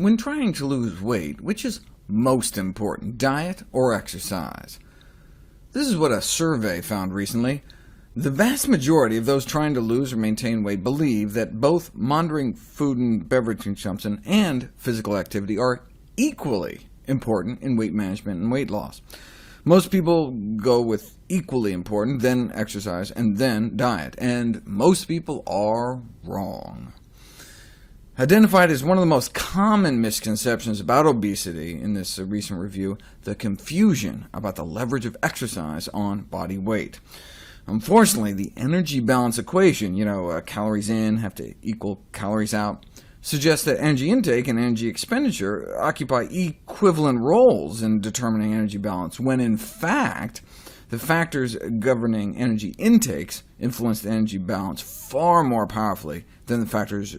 When trying to lose weight, which is most important, diet or exercise? This is what a survey found recently. The vast majority of those trying to lose or maintain weight believe that both monitoring food and beverage consumption and physical activity are equally important in weight management and weight loss. Most people go with equally important, then exercise, and then diet, and most people are wrong. Identified as one of the most common misconceptions about obesity in this recent review, the confusion about the leverage of exercise on body weight. Unfortunately, the energy balance equation, calories in have to equal calories out, suggests that energy intake and energy expenditure occupy equivalent roles in determining energy balance, when in fact the factors governing energy intakes influence the energy balance far more powerfully than the factors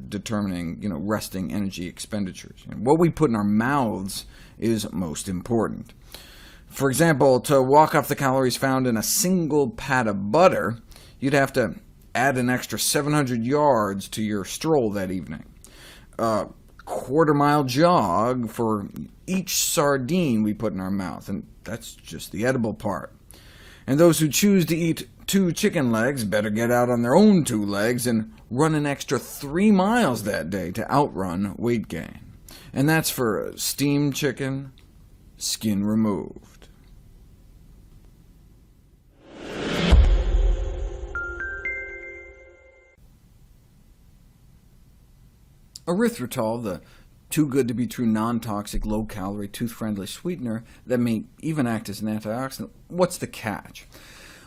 determining resting energy expenditures. What we put in our mouths is most important. For example, to walk off the calories found in a single pat of butter, you'd have to add an extra 700 yards to your stroll that evening. A quarter-mile jog for each sardine we put in our mouth, and that's just the edible part. And those who choose to eat 2 chicken legs better get out on their own 2 legs and run an extra 3 miles that day to outrun weight gain. And that's for steamed chicken, skin removed. Erythritol, the too-good-to-be-true non-toxic, low-calorie, tooth-friendly sweetener that may even act as an antioxidant, what's the catch?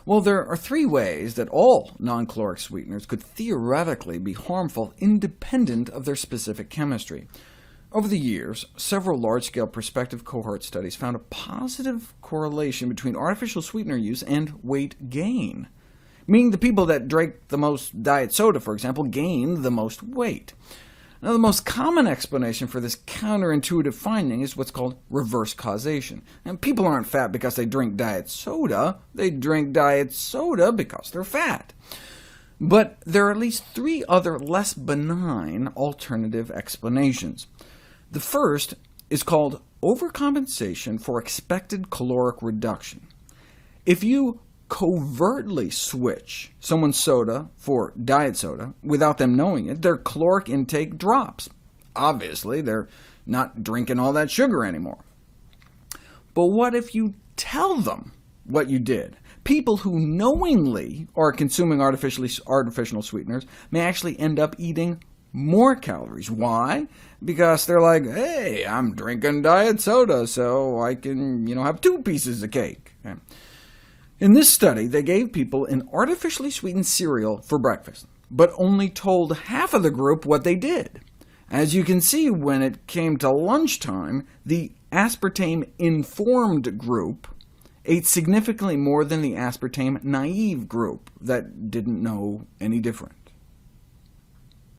Well, there are 3 ways that all non-caloric sweeteners could theoretically be harmful independent of their specific chemistry. Over the years, several large-scale prospective cohort studies found a positive correlation between artificial sweetener use and weight gain, meaning the people that drank the most diet soda, for example, gained the most weight. Now, the most common explanation for this counterintuitive finding is what's called reverse causation. And people aren't fat because they drink diet soda. They drink diet soda because they're fat. But there are at least 3 other less benign alternative explanations. The first is called overcompensation for expected caloric reduction. If you covertly switch someone's soda for diet soda without them knowing it, their caloric intake drops. Obviously, they're not drinking all that sugar anymore. But what if you tell them what you did? People who knowingly are consuming artificial sweeteners may actually end up eating more calories. Why? Because they're like, hey, I'm drinking diet soda, so I can have 2 pieces of cake. Okay. In this study, they gave people an artificially sweetened cereal for breakfast, but only told half of the group what they did. As you can see, when it came to lunchtime, the aspartame-informed group ate significantly more than the aspartame-naive group that didn't know any different.